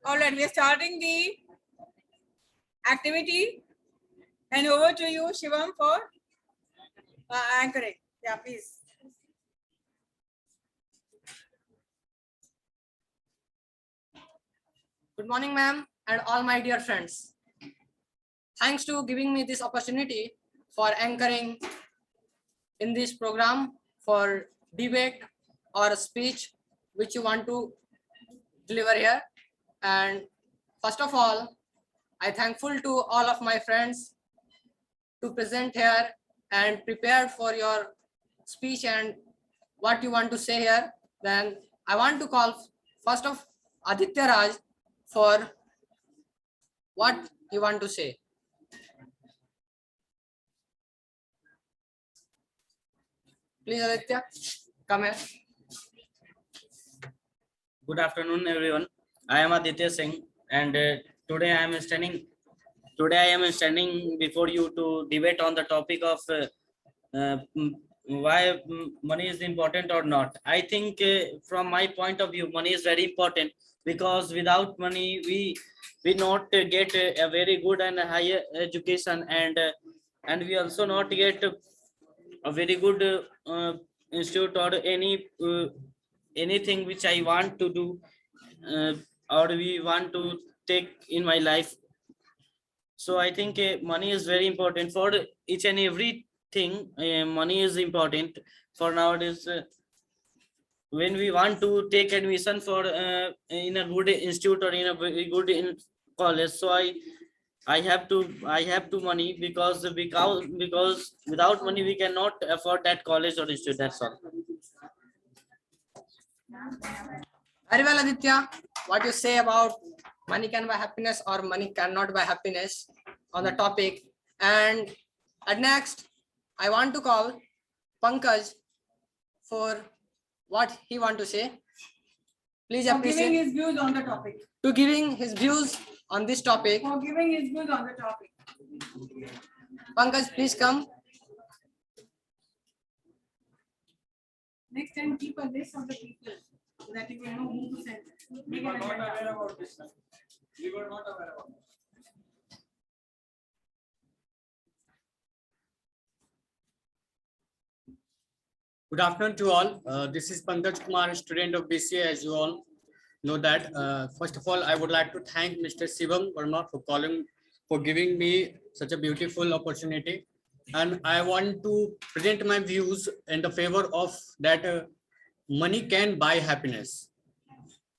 All right, we are starting the activity, and over to you, Shivam, for anchoring. Yeah, please. Good morning, ma'am, and all my dear friends. Thanks to giving me this opportunity for anchoring in this program for debate or speech which you want to deliver here. And first of all, I thankful to all of my friends to present here and prepared for your speech and what you want to say here. Then I want to call first of Aditya Raj for what you want to say. Please, Aditya, come here. Good afternoon, everyone. I am Aditya Singh, and today I am standing before you to debate on the topic of why money is important or not. I think, from my point of view, money is very important, because without money we not get a very good and higher education, and we also not get a very good institute or anything which I want to do, or we want to take in my life. So I think money is very important for each and everything. Money is important for nowadays. When we want to take admission for in a good institute or in a very good college, so I have to money, because without money we cannot afford that college or institute. That's all. Very well, Aditya. What you say about money can buy happiness or money cannot buy happiness on the topic. And at next, I want to call Pankaj for what he want to say. Please For giving appreciate his views on the topic. to giving his views on this topic. For giving his views on the topic. Pankaj, please come. Next time, keep a list of the people so that you will know who to send. Make an agenda. We were not aware about this. Good afternoon to all. This is Pankaj Kumar, student of BCA, as you all know that. First of all, I would like to thank Mr. Shivam Verma for giving me such a beautiful opportunity. And I want to present my views in the favor of that money can buy happiness.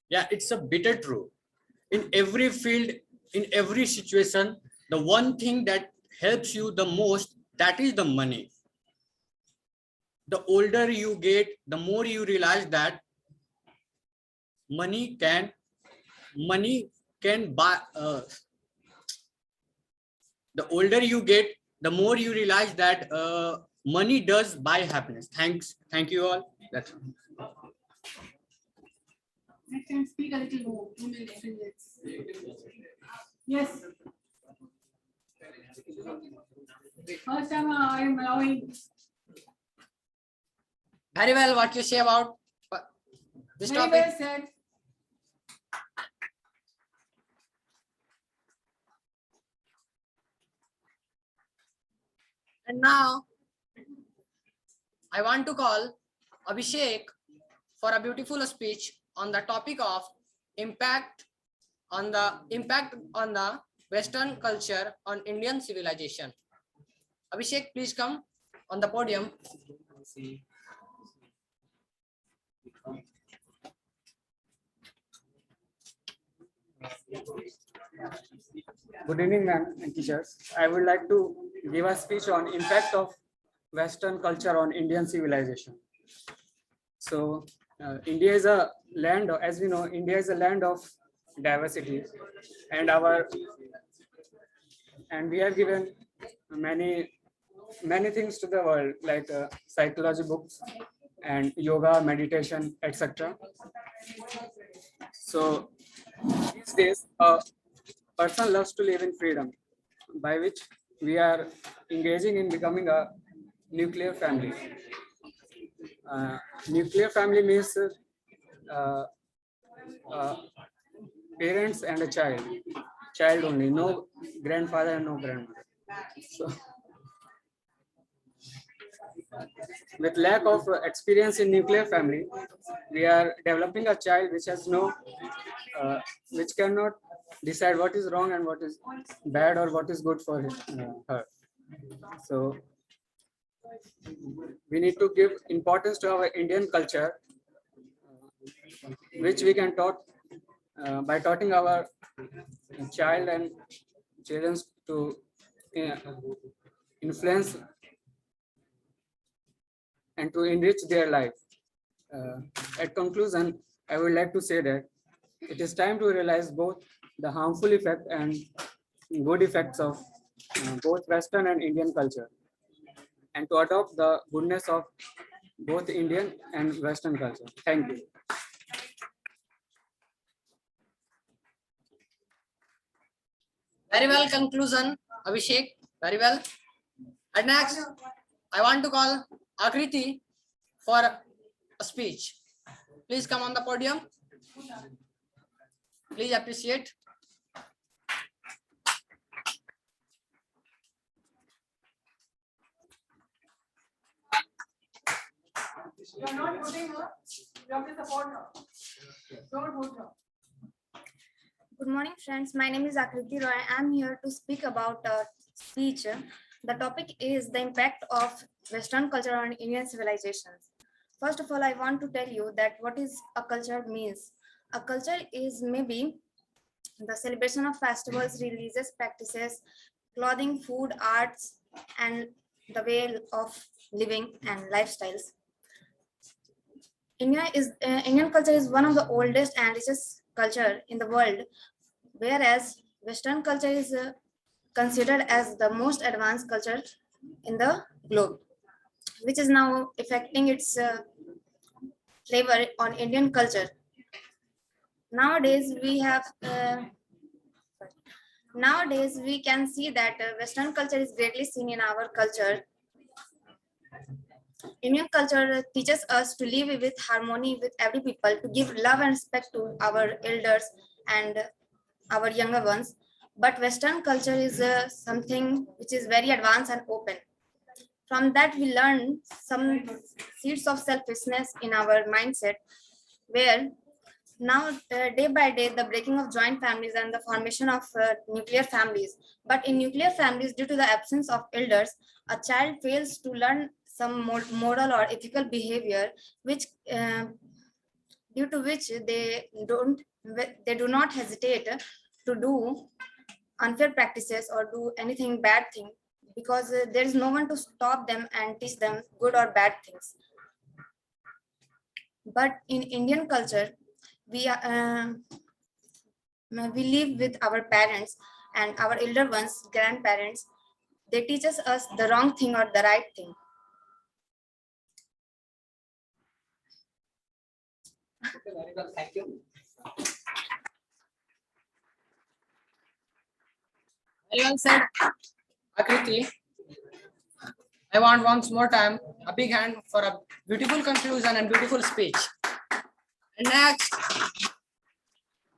Yeah, it's a bitter truth. In every field, in every situation, the one thing that helps you the most, that is the money. The older you get, the more you realize that money can buy. The older you get, the more you realize that money does buy happiness. Thank you all. That's all. Next time, speak a little more. 2 minutes, 3 minutes. Yes. First time I am allowing. Very well, what you say about this Very topic. well said. And now I want to call Abhishek for a beautiful speech on the topic of impact on the Western culture on Indian civilization. Abhishek, please come on the podium. Good evening, ma'am and teachers. I would like to give a speech on impact of Western culture on Indian civilization. So, India is a land, as we know, India is a land of diversity, and we have given many things to the world, like psychology books and yoga, meditation, etc. So, these days, a person loves to live in freedom, by which we are engaging in becoming a nuclear family. Nuclear family means uh, parents and a child only, no grandfather and no grandmother. So, with lack of experience in nuclear family, we are developing a child which has which cannot decide what is wrong and what is bad or what is good for her. So we need to give importance to our Indian culture, which we can taught by taughting our child and children to influence and to enrich their life. At conclusion, I would like to say that it is time to realize both the harmful effect and good effects of both Western and Indian culture, and to adopt the goodness of both Indian and Western culture. Thank you. Very well conclusion, Abhishek. Very well. And next, I want to call Akriti for a speech. Please come on the podium. Please appreciate. You are not voting her. You have to support her. Don't vote her. Good morning, friends. My name is Akriti Roy. I'm here to speak about a speech. The topic is the impact of Western culture on Indian civilizations. First of all, I want to tell you that what is a culture means. A culture is maybe the celebration of festivals, religious practices, clothing, food, arts, and the way of living and lifestyles. Indian culture is one of the oldest and richest culture in the world, whereas Western culture is considered as the most advanced culture in the globe, which is now affecting its flavor on Indian culture. Nowadays, we can see that Western culture is greatly seen in our culture. Indian culture teaches us to live with harmony with every people, to give love and respect to our elders and our younger ones. But Western culture is something which is very advanced and open. From that, we learn some seeds of selfishness in our mindset, where now day by day the breaking of joint families and the formation of nuclear families. But in nuclear families, due to the absence of elders, a child fails to learn some moral or ethical behavior, which due to which they do not hesitate to do unfair practices or do anything bad thing, because there is no one to stop them and teach them good or bad things. But in Indian culture, we live with our parents and our elder ones, grandparents. They teach us the wrong thing or the right thing. Very well, thank you. Very well said, Akriti. I want once more time a big hand for a beautiful conclusion and beautiful speech. And next,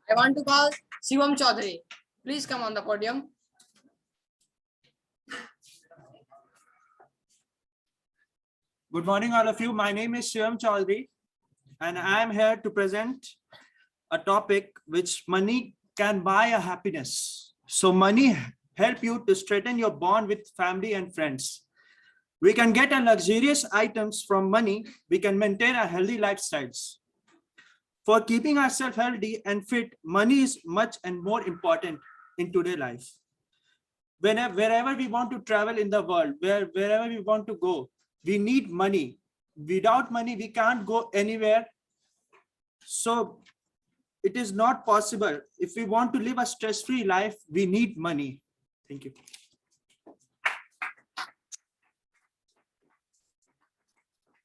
I want to call Shivam Chaudhary. Please come on the podium. Good morning, all of you. My name is Shivam Chaudhary, and I am here to present a topic which money can buy a happiness. So money help you to strengthen your bond with family and friends. We can get a luxurious items from money. We can maintain a healthy lifestyles. For keeping ourselves healthy and fit, money is much and more important in today's life. Wherever we want to travel in the world, wherever we want to go, we need money. Without money, we can't go anywhere. So it is not possible. If we want to live a stress-free life, we need money. Thank you.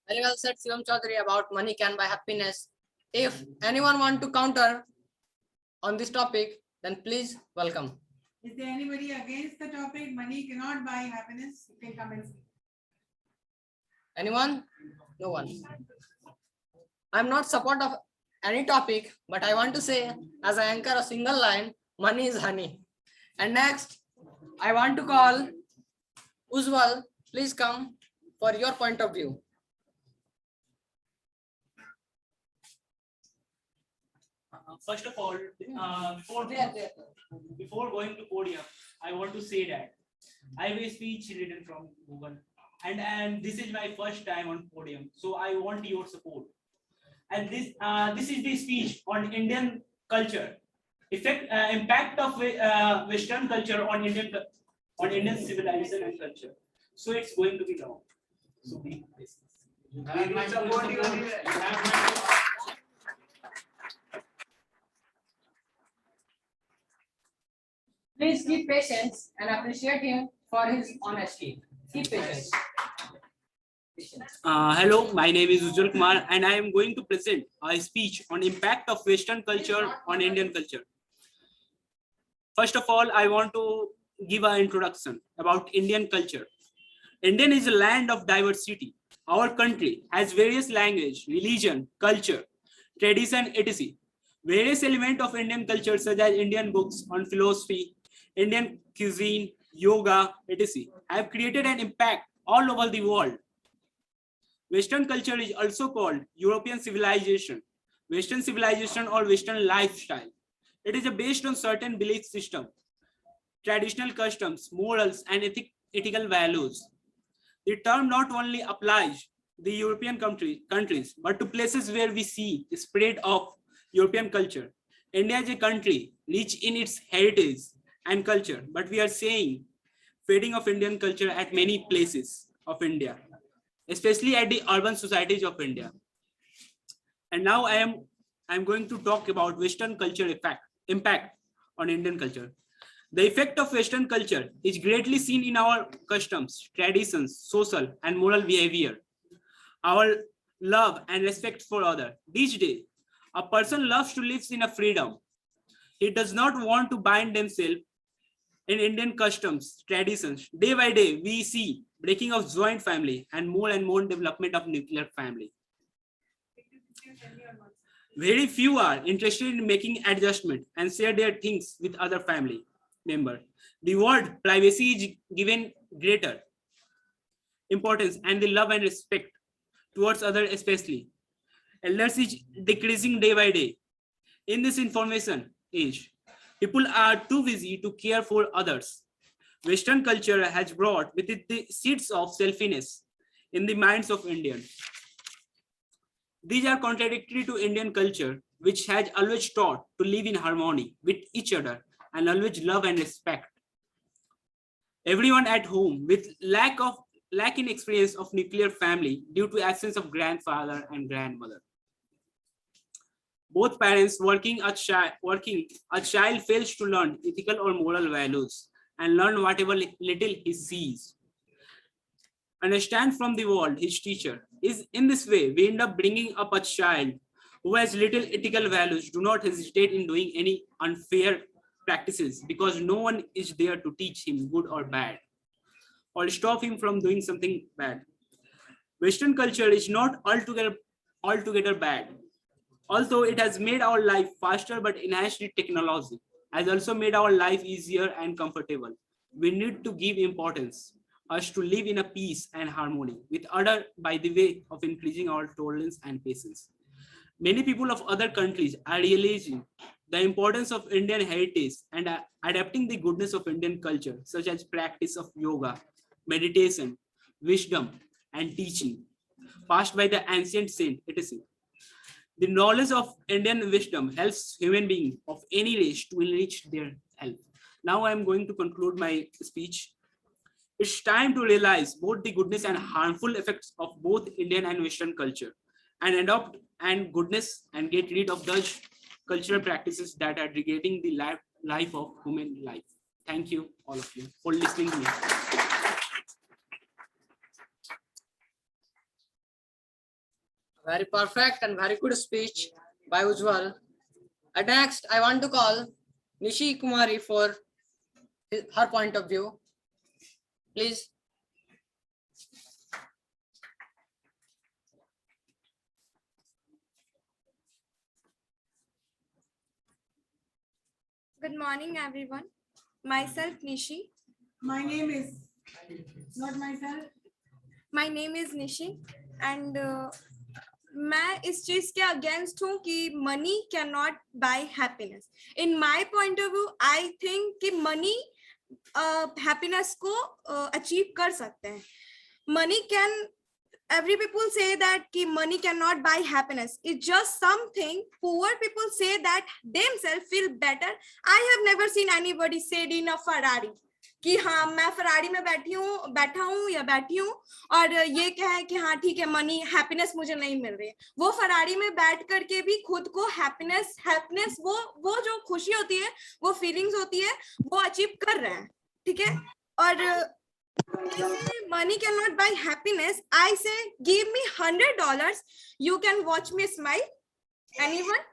Very well said, Shivam Chaudhary, about money can buy happiness. If anyone want to counter on this topic, then please welcome. Is there anybody against the topic? Money cannot buy happiness. You can come and speak. Anyone? No one. I'm not support of any topic, but I want to say, as I anchor a single line, money is honey. And next, I want to call Ujjwal. Please come for your point of view. First of all, before going to podium, I want to say that I have a speech written from Google, and this is my first time on podium, so I want your support. And this is the speech on Indian culture, impact of Western culture on Indian civilization and culture. So it's going to be long. So be patient. You have my support. You have my Please keep patience and appreciate him for his honesty. Keep patience. Hello, my name is Ujjwal Kumar and I am going to present a speech on impact of Western culture on Indian culture. First of all, I want to give an introduction about Indian culture. Indian is a land of diversity. Our country has various language, religion, culture, tradition, etc. Various elements of Indian culture such as Indian books on philosophy, Indian cuisine, yoga, etc. have created an impact all over the world. Western culture is also called European civilization, Western civilization or Western lifestyle. It is based on certain belief system, traditional customs, morals, and ethical values. The term not only applies to the European countries, but to places where we see the spread of European culture. India is a country rich in its heritage and culture, but we are seeing fading of Indian culture at many places of India, especially at the urban societies of India. And now I'm going to talk about Western culture impact on Indian culture. The effect of Western culture is greatly seen in our customs, traditions, social and moral behavior, our love and respect for others. These days, a person loves to live in a freedom. He does not want to bind himself in Indian customs, traditions. Day by day, we see breaking of joint family and more development of nuclear family. Very few are interested in making adjustment and share their things with other family member. The word privacy is given greater importance and the love and respect towards others especially. Elders is decreasing day by day. In this information age, people are too busy to care for others. Western culture has brought with it the seeds of selfishness in the minds of Indians. These are contradictory to Indian culture, which has always taught to live in harmony with each other and always love and respect. Everyone at home with lack in experience of nuclear family due to absence of grandfather and grandmother. Both parents working, a child fails to learn ethical or moral values and learn whatever little he sees. Understand from the world his teacher. Is in this way, we end up bringing up a child who has little ethical values, do not hesitate in doing any unfair practices because no one is there to teach him good or bad or stop him from doing something bad. Western culture is not altogether bad. Although it has made our life faster, but enhanced technology has also made our life easier and comfortable. We need to give importance us to live in a peace and harmony with others by the way of increasing our tolerance and patience. Many people of other countries are realizing the importance of Indian heritage and are adapting the goodness of Indian culture, such as practice of yoga, meditation, wisdom, and teaching, passed by the ancient saint, etc. The knowledge of Indian wisdom helps human beings of any race to enrich their health. Now I am going to conclude my speech. It's time to realize both the goodness and harmful effects of both Indian and Western culture and adopt and goodness and get rid of those cultural practices that are degrading the life of human life. Thank you, all of you, for listening to me. Very perfect and very good speech by Ujjwal. Next, I want to call Nishi Kumari for her point of view. Please. Good morning, everyone. Myself Nishi. My name is not myself. My name is Nishi and मैं इस चीज के against हूँ कि money can not buy happiness. In my point of view I think कि money happiness को achieve कर सकते हैं. Money can every people say that ki money cannot buy happiness. It's just something poor people say that themselves feel better. I have never seen anybody said in a Ferrari कि हाँ मैं Ferrari में बैठा हूँ या बैठी हूँ और ये कहे कि हाँ ठीक है मनी हैप्पीनेस मुझे नहीं मिल रही है. वो फरारी में बैठ करके भी खुद को हैप्पीनेस वो जो खुशी होती है, वो फीलिंग्स होती है, वो अचीव कर रहे हैं. ठीक है. और money cannot buy happiness. I say give me $100, you can watch me smile. Anyone?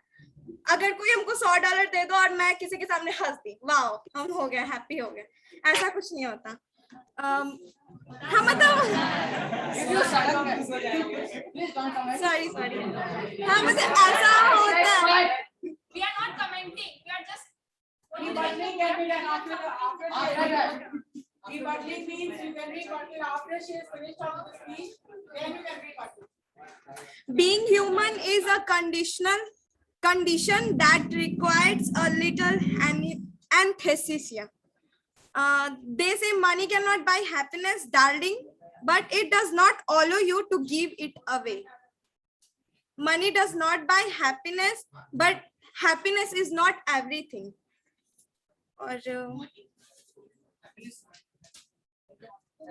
अगर कोई हमको $100 दे दो और मैं किसी के सामने हंस दी, वाओ हम हो गए, हैप्पी हो गए. ऐसा कुछ नहीं होता. हाँ मतलब सॉरी हाँ मतलब ऐसा होता है. We are not commenting. We are just. Rebutting can be done after rebutting means you can rebut it after she has finished off the speech, then you can rebut. Being human is a condition that requires a little anesthesia. They say money cannot buy happiness, darling, but it does not allow you to give it away. Money does not buy happiness, but happiness is not everything. और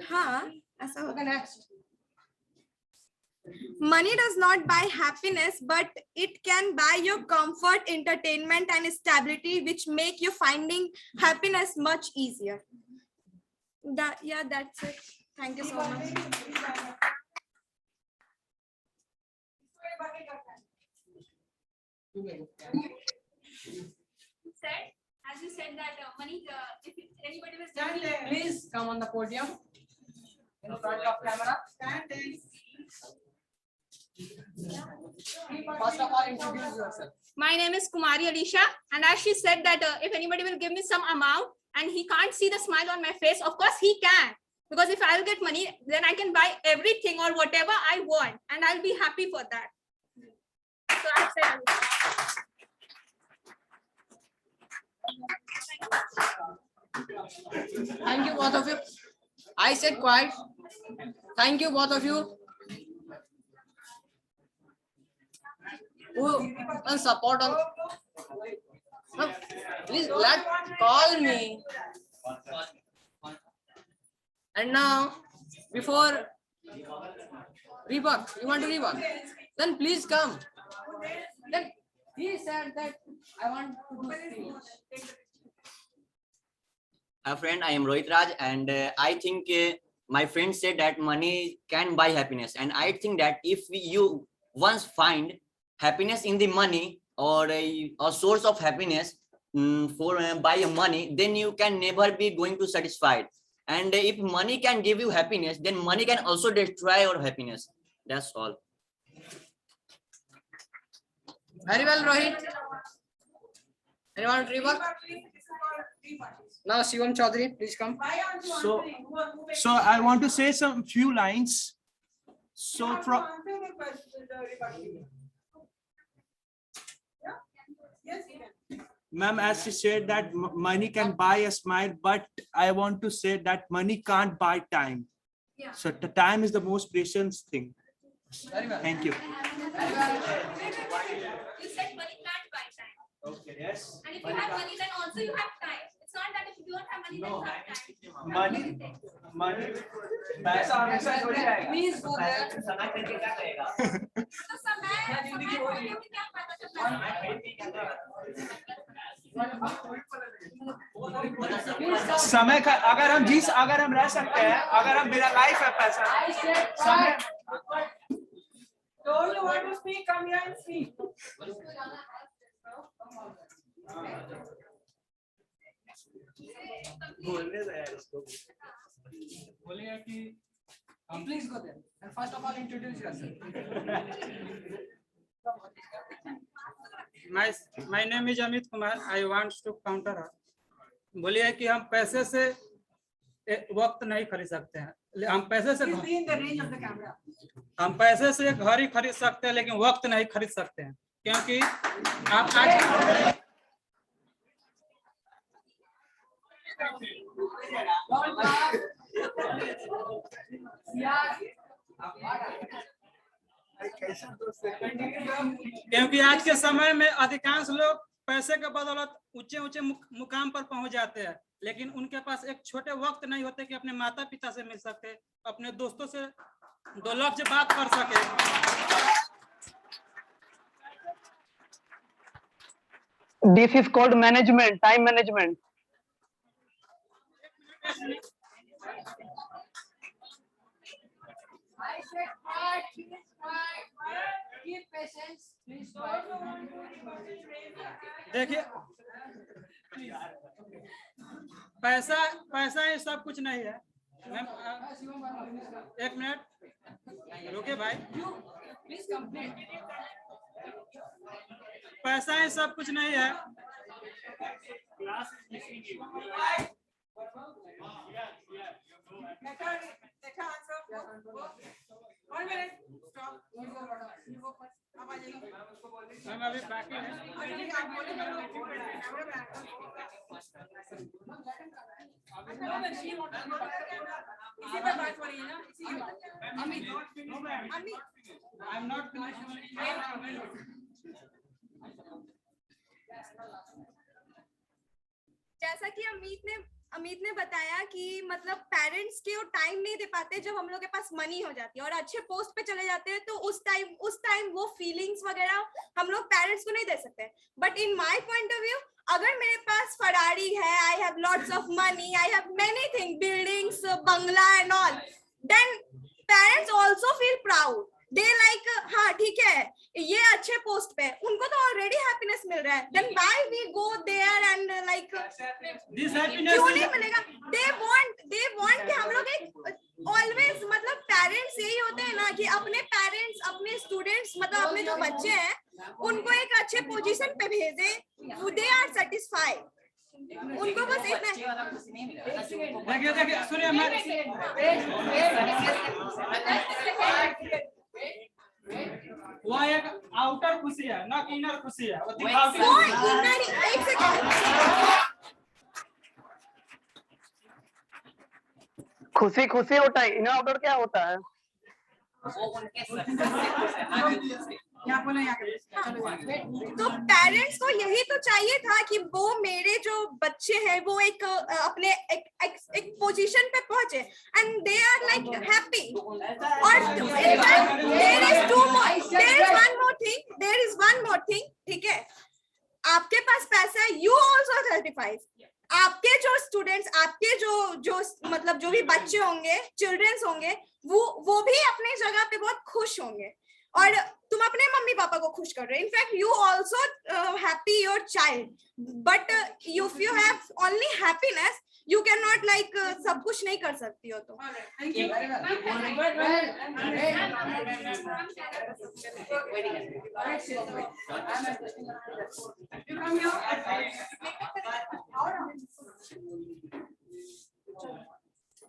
हाँ ऐसा होगा. Next. Money does not buy happiness, but it can buy your comfort, entertainment, and stability, which make you finding happiness much easier. That's it. Thank you so much. As you said that money, if anybody was telling Please come on the podium in front of camera. First of all, introduce yourself. My name is Kumari Alisha, and as she said that if anybody will give me some amount and he can't see the smile on my face, of course he can, because if I'll get money, then I can buy everything or whatever I want, and I'll be happy for that. So I've said. Thank you both of you. I said quiet. Thank you both of you. Who and support on? No, please call me. And now, before rebut, you want to rebut? Then please come. Then he said that I want to do speech. Friend, I am Rohit Raj, and I think my friend said that money can buy happiness, and I think that if you once find happiness in the money or a source of happiness for by money, then you can never be going to satisfied. And if money can give you happiness, then money can also destroy your happiness. That's all. Very well, Rohit. Anyone rebut? Now, Shivam Chaudhary, please come. So I want to say some few lines. So from ma'am, as she said that money can buy a smile, but I want to say that money can't buy time. So the time is the most precious thing. Very well. Thank you. You said money can't buy time. Okay, yes. And if you have money, then also you have time. It's not that if you don't have money, then you have time. Money. Please go there. तो समय होने में क्या पता चलता है? समय का अगर हम रह सकते हैं, अगर हम बिना लाइफ है पैसा समय. Don't you want to speak? Come here and speak. बोलेगा कि please go there and first of all introduce yourself. My name is Amit Kumar. I want to counter her. बोलिए कि हम पैसे से वक्त नहीं खरीद सकते हैं, हम पैसे से एक घर ही खरीद सकते हैं, लेकिन वक्त नहीं खरीद सकते हैं, क्योंकि आप आज क्योंकि आज के समय में अधिकांश लोग पैसे के बदौलत ऊंचे ऊंचे मुकाम पर पहुंच जाते हैं, लेकिन उनके पास एक छोटे वक्त नहीं होते कि अपने माता पिता से मिल सके, अपने दोस्तों से दो लफ्ज बात कर सके। This is called management, time management. I said quiet, please quiet. Keep patience, please quiet. देखिए, पैसा ये सब कुछ नहीं है। मैम एक मिनट रुके भाई। Please complete. पैसा ये सब कुछ नहीं है। One minute. Stop. You go first. अब आ जाइए। मैम अभी बाकी है। आप बोले कैमरा में इसी पे बात हो रही है ना, इसी की बात। अमित, I am not जैसा कि अमित ने बताया कि मतलब पेरेंट्स के वो टाइम नहीं दे पाते जब हम लोग के पास मनी हो जाती है और अच्छे पोस्ट पे चले जाते हैं, तो उस टाइम वो फीलिंग्स वगैरह हम लोग पेरेंट्स को नहीं दे सकते। But in my point of view, अगर मेरे पास फरारी है, I have lots of money, I have many thing, buildings, बंगला and all, then parents also feel proud. They like हाँ ठीक है ये अच्छे पोस्ट पे, उनको तो ऑलरेडी हैप्पीनेस मिल रहा है, then why we go there and like क्यों नहीं मिलेगा? दे वांट कि हम लोग एक ऑलवेज मतलब पेरेंट्स यही होते हैं ना कि अपने पेरेंट्स अपने स्टूडेंट्स मतलब अपने जो बच्चे हैं उनको एक अच्छे पोजीशन पे भेजे, दे आर सेटिस्फाइड, उनको बस इतना। देखिए सुनिए, वो एक आउटर खुशी है ना कि इनर खुशी है, वो दिखावटी एक सेकंड, खुशी खुशी होता है, इनर आउटर क्या होता है? तो पेरेंट्स को यही तो चाहिए था कि वो मेरे जो बच्चे हैं वो एक अपने एक पोजीशन पे पहुंचे and they are like happy. और there is one more thing, ठीक है, आपके पास पैसा है, यू आल्सो सर्टिफाइड, आपके जो स्टूडेंट्स, आपके जो मतलब जो भी बच्चे होंगे, चिल्ड्रंस होंगे, वो भी अपने जगह पे बहुत खुश होंगे और तुम अपने मम्मी पापा को खुश कर रहे हो। In fact you also happy your child, but if you have only happiness you can not like सब कुछ नहीं कर सकती हो। तो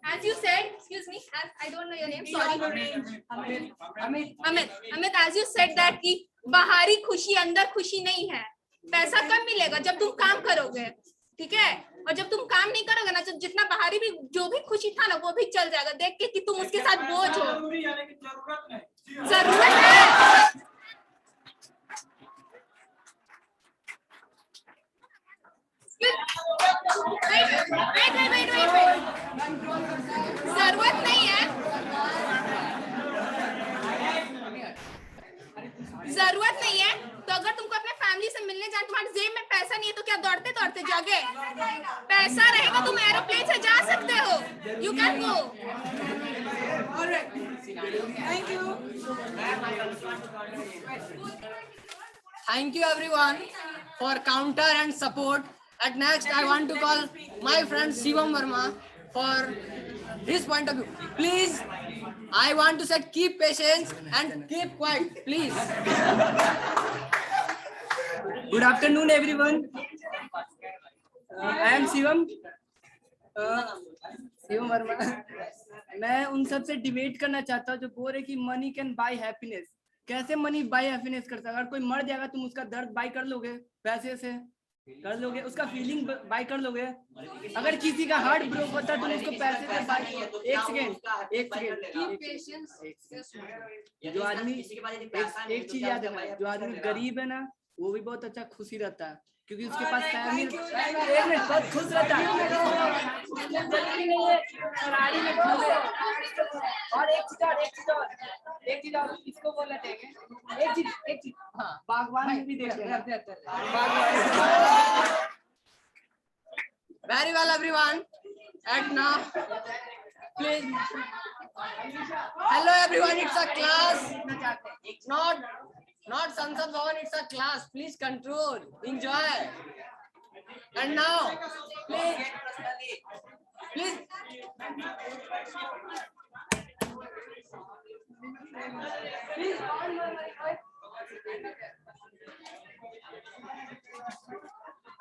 as you said, excuse me, as I don't know your name, sorry, Amit, as you said that कि बाहरी खुशी अंदर खुशी नहीं है। पैसा कब मिलेगा? जब तुम काम करोगे, ठीक है, और जब तुम काम नहीं करोगे ना, जब जितना बाहरी भी जो भी खुशी था ना वो भी चल जाएगा, देख के कि तुम उसके साथ बोझ हो। जरूरत है, जरूरत नहीं है, जरूरत नहीं है। तो अगर तुमको अपने फैमिली से मिलने जाए, तुम्हारे जेब में पैसा नहीं है तो क्या दौड़ते दौड़ते जाओगे? पैसा रहेगा तुम एरोप्लेन से जा सकते हो, you can go. Thank you everyone for counter and support. At next, I want to call my friend Shivam Verma for his point of view. Please, I want to say keep patience and keep quiet, please. Good afternoon, everyone. I am Shivam. Shivam Verma. मैं उन सब से debate करना चाहता हूँ जो बोल रहे कि मनी कैन बाय हैप्पीनेस. कैसे मनी बाय हैप्पीनेस कर सकता है? अगर कोई मर जाएगा तुम उसका दर्द बाय कर लोगे, पैसे से कर लोगे, उसका फीलिंग बाय कर लोगे. अगर किसी का हार्ट ब्रोक होता है तुम उसको पैसे से बाय. एक सेकेंड. जो आदमी एक चीज याद रखना, जो आदमी गरीब है ना वो भी बहुत अच्छा खुशी रहता है क्योंकि उसके पास फैमिली बहुत खुश रहता है. और एक चीज और इसको बोलना चाहिए. एक चीज हाँ बागवान में भी देख लेना. Very well, everyone. And now, please. Hello, everyone. It's a class. Not Sansad Bhavan. It's a class. Please control. Enjoy. And now, please.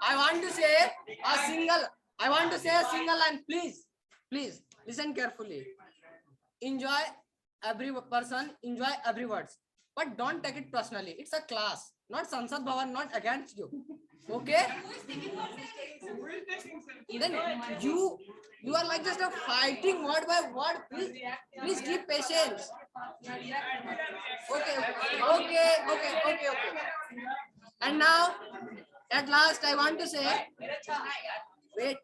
I want to say a single line. Please listen carefully. Enjoy every person, enjoy every words, but don't take it personally. It's a class, not Sansad Bhavan, not against you. Okay? Then you are like just a fighting word by word. Please keep patience. Okay. And now, at last, I want to say, wait.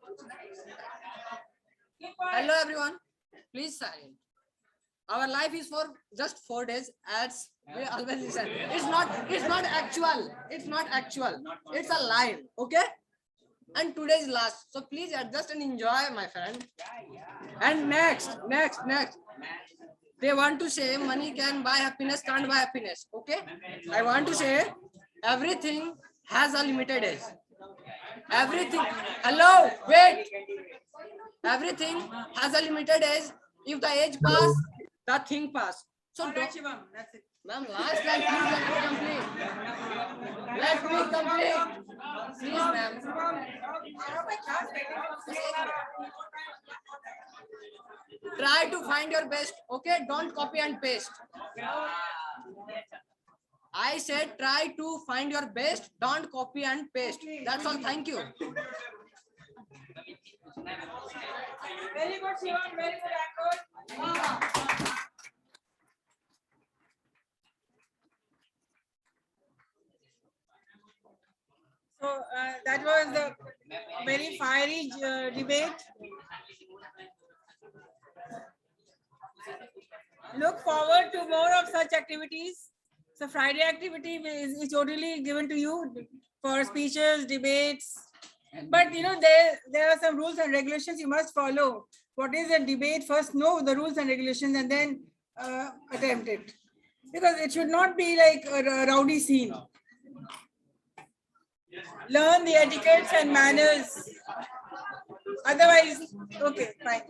Hello, everyone. Please silent. Our life is for just 4 days, as we always listen. It's not actual. It's a line. Okay? And today is last. So please adjust and enjoy, my friend. And next. They want to say money can buy happiness, can't buy happiness. Okay? I want to say everything has a limited age. Everything. Hello, wait. Everything has a limited age. If the age pass, the thing pass. So don't, ma'am, last line, please let me complete. Please, ma'am. Try to find your best. Okay, don't copy and paste. I said try to find your best, don't copy and paste. That's all. Thank you. Very good, Shivam. Very good, Ankur. So that was the very fiery debate. Look forward to more of such activities. So Friday activity is totally given to you for speeches, debates. But you know, there are some rules and regulations you must follow. What is a debate? First know the rules and regulations and then attempt it. Because it should not be like a rowdy scene. Learn the etiquettes and manners. Otherwise, okay, fine.